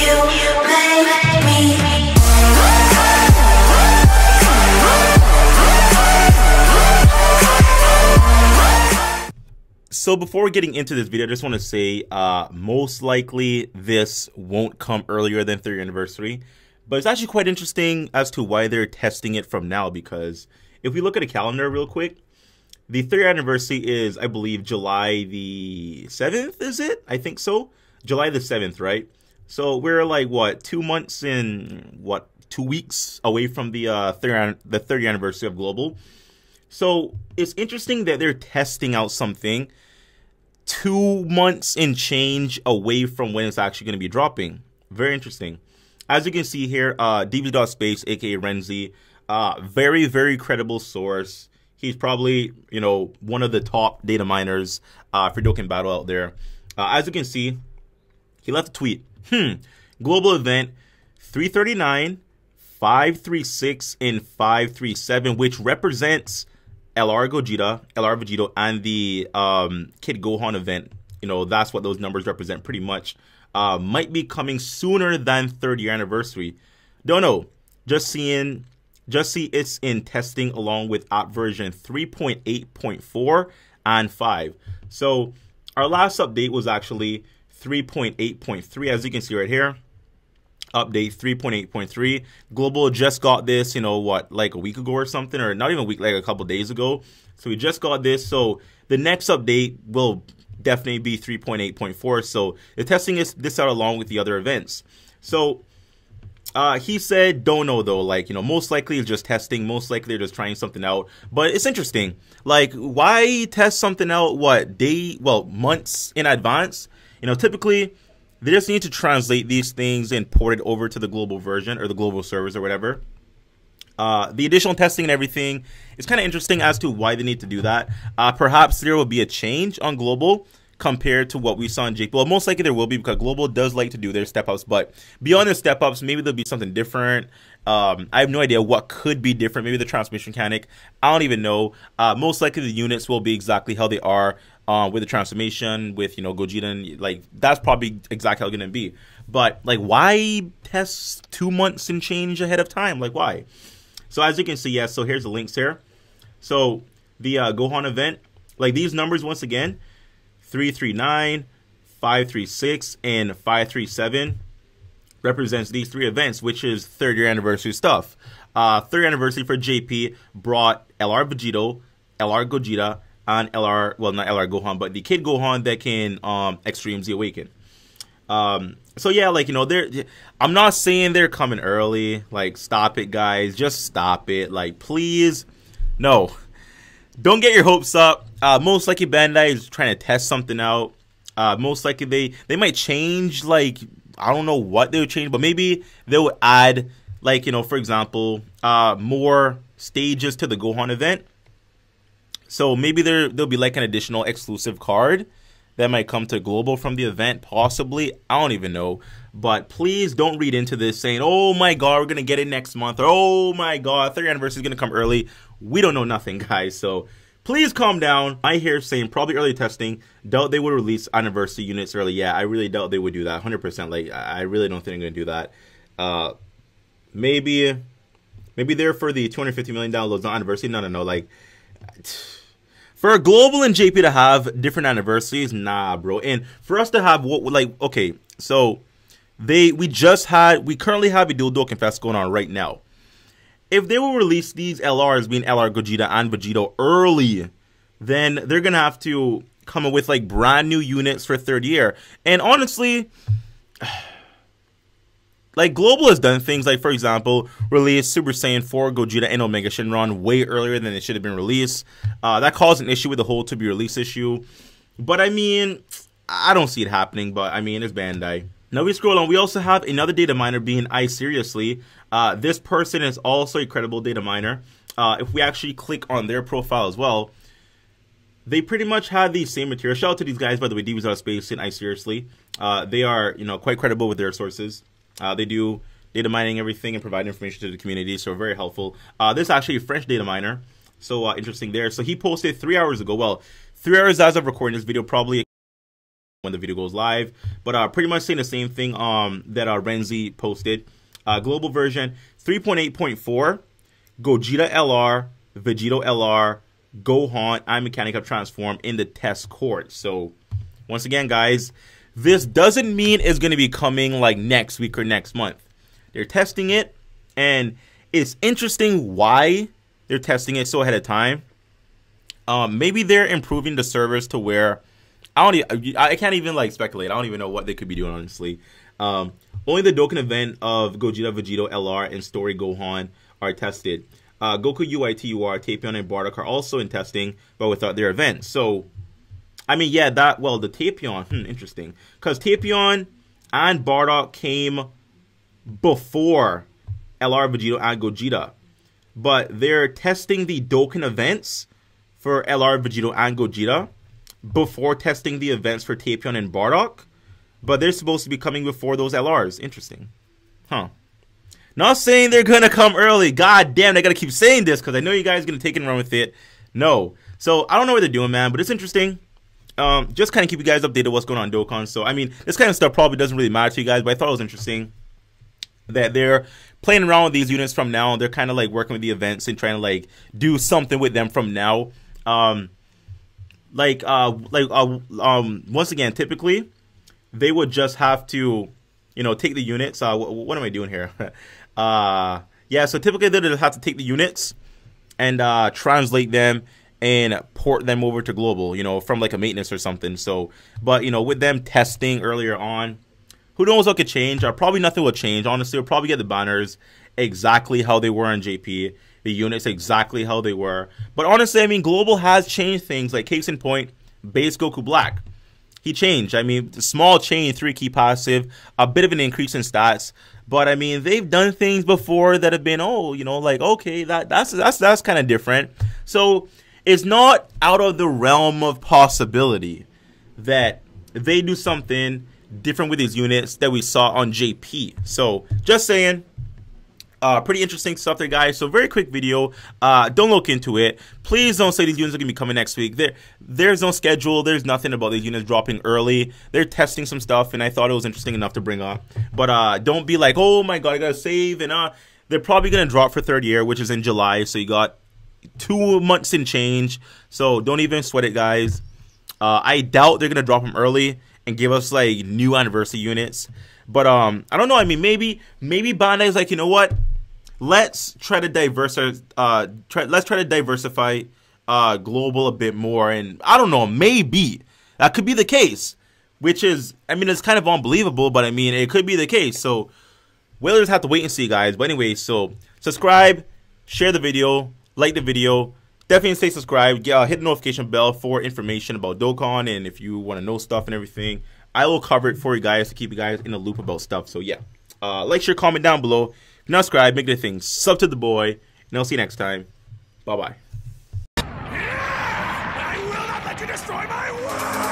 make me. So before getting into this video, I just want to say most likely this won't come earlier than 3rd anniversary, but it's actually quite interesting as to why they're testing it from now, because if we look at a calendar real quick, the 3rd anniversary is, I believe, July the 7th, is it? I think so. July the 7th, right? So we're like, what, 2 months and, what, 2 weeks away from the 3rd anniversary of Global. So it's interesting that they're testing out something 2 months and change away from when it's actually going to be dropping. Very interesting. As you can see here, DBZ.space, aka Renzi, very, very credible source. He's probably, you know, one of the top data miners for Dokkan Battle out there. As you can see, he left a tweet. Global event 339, 536, and 537, which represents LR GOGETA, LR VEGITO, and the Kid Gohan event. You know, that's what those numbers represent pretty much. Might be coming sooner than 3rd year anniversary. Don't know. Just see it's in testing along with app version 3.8.4 and 5. So our last update was actually 3.8.3, as you can see right here. Update 3.8.3. Global just got this, you know, what, like a week ago or something, or not even a week, like a couple days ago. So we just got this. So the next update will definitely be 3.8.4. So the testing is this out along with the other events. So he said, don't know though, like, you know, most likely it's just testing, most likely they're just trying something out. But it's interesting. Like, why test something out, what, months in advance? You know, typically they just need to translate these things and port it over to the global version or the global servers or whatever. The additional testing and everything is kind of interesting as to why they need to do that. Perhaps there will be a change on global compared to what we saw in JP. Well, most likely there will be, because global does like to do their step-ups. But beyond their step-ups, maybe there'll be something different. I have no idea what could be different. Maybe the transmission mechanic. I don't even know. Most likely the units will be exactly how they are. With the transformation, with, you know, Gogeta, and like that's probably exactly how it's gonna be. But like, why test 2 months and change ahead of time? Like, why? So as you can see, yes. So here's the links here. So the Gohan event, like these numbers once again, 339, 536, and 537 represents these 3 events, which is 3rd year anniversary stuff. 3rd anniversary for JP brought LR VEGITO, LR GOGETA, and LR, well, not LR Gohan, but the Kid Gohan that can Extreme Z Awaken. So yeah, like, you know, I'm not saying they're coming early. Like, stop it, guys. Just stop it. Like, please. No. Don't get your hopes up. Most likely Bandai is trying to test something out. Most likely they might change, like, I don't know what they would change, but maybe they would add, like, you know, for example, more stages to the Gohan event. So maybe there'll be like an additional exclusive card that might come to global from the event, possibly. I don't even know. But please don't read into this saying, oh my god, we're going to get it next month, or oh my god, 3rd anniversary is going to come early. We don't know nothing, guys. So please calm down. I hear saying probably early testing. Doubt they would release anniversary units early. Yeah, I really doubt they would do that. 100%. Like, I really don't think they're going to do that. Maybe they're for the 250 million downloads on anniversary. No. Like, for a global and JP to have different anniversaries, nah, bro. And for us to have what, like, okay, so we currently have a dual Dokkan Fest going on right now. If they will release these LRs, being LR GOGETA and VEGITO, early, then they're gonna have to come up with like brand new units for 3rd year. And honestly, like, global has done things like, for example, release Super Saiyan 4 Gogeta and Omega Shenron way earlier than it should have been released. That caused an issue with the whole to be released issue. But I mean, I don't see it happening, but I mean, it's Bandai. Now we scroll on, we also have another data miner being iSeriously. This person is also a credible data miner. If we actually click on their profile as well, they pretty much have the same material. Shout out to these guys, by the way, DBZ.space and iSeriously. They are, you know, quite credible with their sources. They do data mining everything and provide information to the community, so very helpful. This is actually a French data miner, so interesting there. So he posted 3 hours ago, well, 3 hours as of recording this video, probably when the video goes live. But pretty much saying the same thing that Renzi posted. Global version 3.8.4, Gogeta LR, VEGITO LR, Gohan, and Mechanica transform in the test court. So once again, guys, this doesn't mean it's going to be coming like next week or next month. They're testing it, and it's interesting why they're testing it so ahead of time. Maybe they're improving the servers to where I can't even like speculate. I don't even know what they could be doing, honestly. Only the Dokkan event of Gogeta, VEGITO, LR, and Story Gohan are tested. Goku, UIT, UR, Tapion, and Bardock are also in testing, but without their event. So, I mean, yeah, the Tapion, interesting. Because Tapion and Bardock came before LR, VEGITO, and Gogeta. But they're testing the Dokkan events for LR, VEGITO, and Gogeta before testing the events for Tapion and Bardock. But they're supposed to be coming before those LRs. Interesting. Huh. Not saying they're going to come early. God damn, I got to keep saying this because I know you guys are going to take it and run with it. No. So, I don't know what they're doing, man, but it's interesting. Just kind of keep you guys updated what's going on in Dokkan. So, I mean, this kind of stuff probably doesn't really matter to you guys, but I thought it was interesting that they're playing around with these units from now. They're kind of like working with the events and trying to like do something with them from now. Once again, typically they would just have to, you know, take the units. What am I doing here? Yeah, so typically they would have to take the units and translate them and port them over to global, you know, from like a maintenance or something. So, but you know, with them testing earlier on, who knows what could change? Probably nothing will change. Honestly, we'll probably get the banners exactly how they were on JP, the units exactly how they were. But honestly, I mean, global has changed things. Like case in point, base Goku Black. He changed. I mean, small change, 3-key passive, a bit of an increase in stats. But I mean, they've done things before that have been, oh, you know, like okay, that's kind of different. So it's not out of the realm of possibility that they do something different with these units that we saw on JP. So just saying, pretty interesting stuff there, guys. So very quick video. Don't look into it. Please don't say these units are gonna be coming next week. There's no schedule. There's nothing about these units dropping early. They're testing some stuff, and I thought it was interesting enough to bring up. But don't be like, oh my god, I gotta save. And they're probably gonna drop for third year, which is in July. So you got 2 months and change. So don't even sweat it, guys. I doubt they're gonna drop them early and give us like new anniversary units. But I don't know. I mean, maybe Bandai's like, you know what? Let's try to diversify global a bit more. And I don't know, maybe that could be the case. Which is, I mean, it's kind of unbelievable, but I mean, it could be the case. So we'll just have to wait and see, guys. But anyway, so subscribe, share the video, like the video. Definitely stay subscribed. Hit the notification bell for information about Dokkan, and if you want to know stuff and everything, I will cover it for you guys to keep you guys in the loop about stuff. So yeah, like, share, comment down below. If you're not subscribed, make the thing. Sub to the boy, and I'll see you next time. Bye bye. I will not let you destroy my world.